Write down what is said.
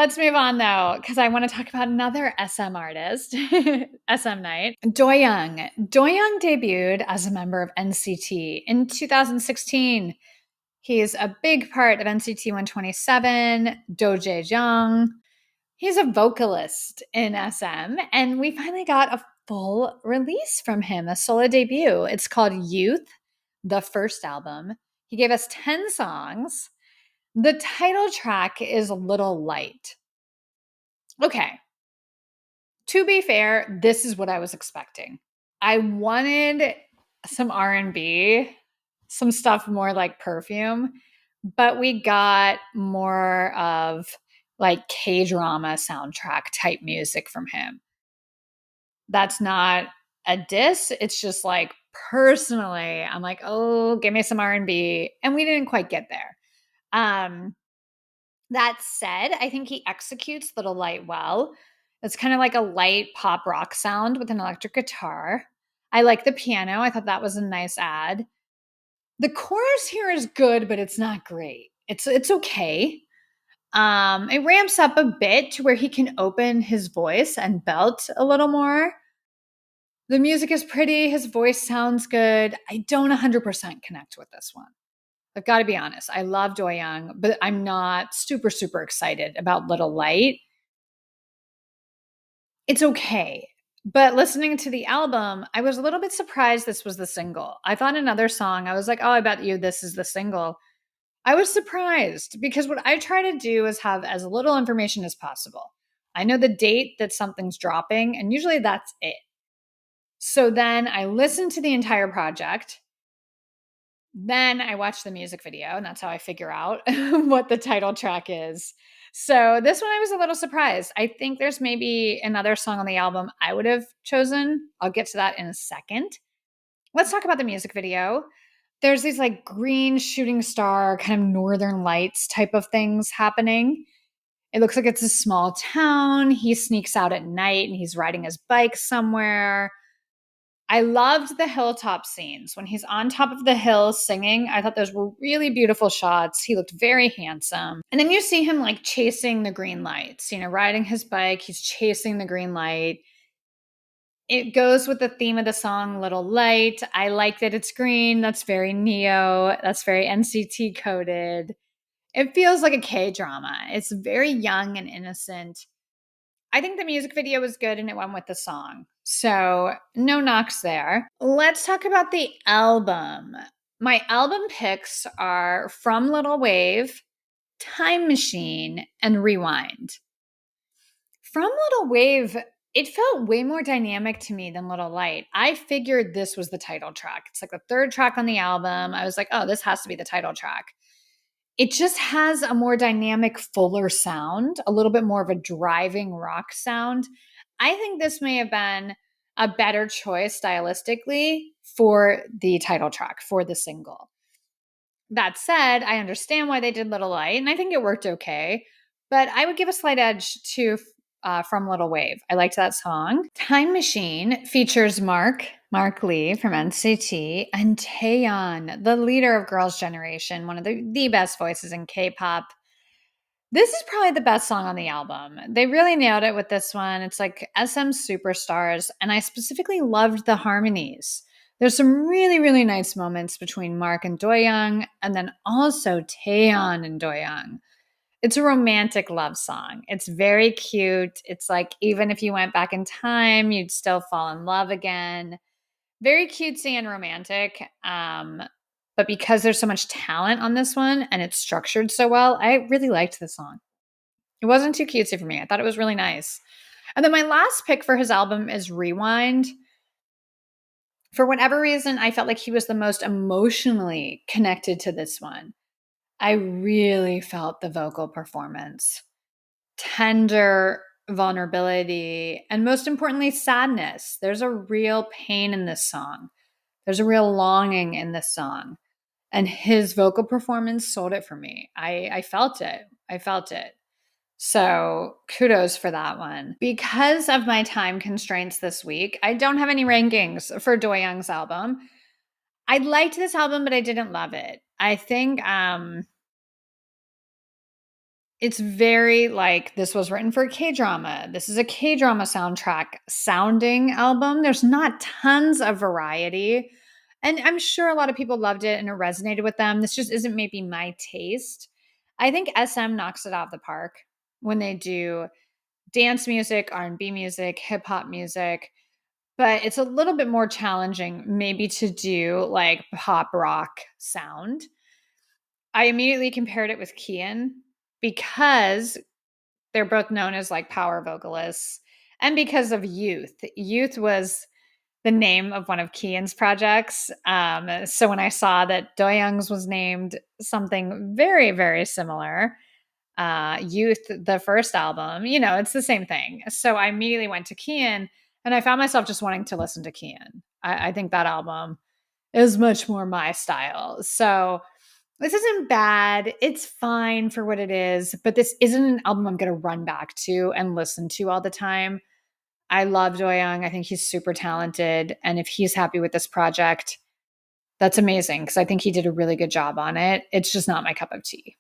Let's move on though, because I want to talk about another SM artist, SM Night. Doyoung. Doyoung debuted as a member of NCT in 2016. He's a big part of NCT 127, Doyoung. He's a vocalist in SM, and we finally got a full release from him, a solo debut. It's called Youth, the first album. He gave us 10 songs. The title track is Little Light. Okay. To be fair, this is what I was expecting. I wanted some R&B, some stuff more like Perfume, but we got more of like K-drama soundtrack type music from him. That's not a diss. It's just like personally, I'm like, oh, give me some R&B. And we didn't quite get there. That said, I think he executes Little Light well. It's kind of like a light pop rock sound with an electric guitar. I like the piano. I thought that was a nice add. The chorus here is good, but it's not great. It's okay. It ramps up a bit to where he can open his voice and belt a little more. The music is pretty. His voice sounds good. I don't 100% connect with this one. I've got to be honest. I love Doyoung, but I'm not super, super excited about Little Light. It's okay. But listening to the album, I was a little bit surprised this was the single. I thought another song, I was like, oh, I bet you this is the single. I was surprised because what I try to do is have as little information as possible. I know the date that something's dropping, and usually that's it. So then I listened to the entire project. Then I watch the music video, and that's how I figure out what the title track is. So this one I was a little surprised. I think there's maybe another song on the album I would have chosen. I'll get to that in a second. Let's talk about the music video. There's these like green shooting star kind of northern lights type of things happening. It looks like it's a small town. He sneaks out at night and he's riding his bike somewhere. I loved the hilltop scenes. When he's on top of the hill singing, I thought those were really beautiful shots. He looked very handsome. And then you see him like chasing the green lights, riding his bike. He's chasing the green light. It goes with the theme of the song, Little Light. I like that it's green. That's very Neo. That's very NCT coded. It feels like a K drama. It's very young and innocent. I think the music video was good and it went with the song. So, no knocks there. Let's talk about the album. My album picks are From Little Wave, Time Machine, and Rewind. From Little Wave, it felt way more dynamic to me than Little Light. I figured this was the title track. It's like the third track on the album. I was like, oh, this has to be the title track. It just has a more dynamic, fuller sound, a little bit more of a driving rock sound. I think this may have been a better choice stylistically for the title track, for the single. That said, I understand why they did Little Light, and I think it worked okay. But I would give a slight edge to From Little Wave. I liked that song. Time Machine features Mark Lee from NCT, and Taeyeon, the leader of Girls' Generation, one of the best voices in K-pop. This is probably the best song on the album. They really nailed it with this one. It's like SM superstars, and I specifically loved the harmonies. There's some really, really nice moments between Mark and Doyoung, and then also Taeyeon and Doyoung. It's a romantic love song. It's very cute. It's like even if you went back in time, you'd still fall in love again. Very cutesy and romantic. But because there's so much talent on this one and it's structured so well, I really liked the song. It wasn't too cutesy for me. I thought it was really nice. And then my last pick for his album is Rewind. For whatever reason, I felt like he was the most emotionally connected to this one. I really felt the vocal performance, tender vulnerability, and most importantly, sadness. There's a real pain in this song. There's a real longing in this song. And his vocal performance sold it for me. I felt it. I felt it. So kudos for that one. Because of my time constraints this week, I don't have any rankings for Doyoung's album. I liked this album, but I didn't love it. I think It's very like this was written for a K-drama. This is a K-drama soundtrack sounding album. There's not tons of variety. And I'm sure a lot of people loved it and it resonated with them. This just isn't maybe my taste. I think SM knocks it out of the park when they do dance music, R&B music, hip hop music, but it's a little bit more challenging maybe to do like pop rock sound. I immediately compared it with Kian because they're both known as like power vocalists and because of Youth. Youth was the name of one of Kian's projects. So when I saw that Doyoung's was named something very, very similar, Youth, the first album, it's the same thing. So I immediately went to Kian and I found myself just wanting to listen to Kian. I think that album is much more my style. So this isn't bad. It's fine for what it is, but this isn't an album I'm going to run back to and listen to all the time. I love Doyoung. I think he's super talented. And if he's happy with this project, that's amazing because I think he did a really good job on it. It's just not my cup of tea.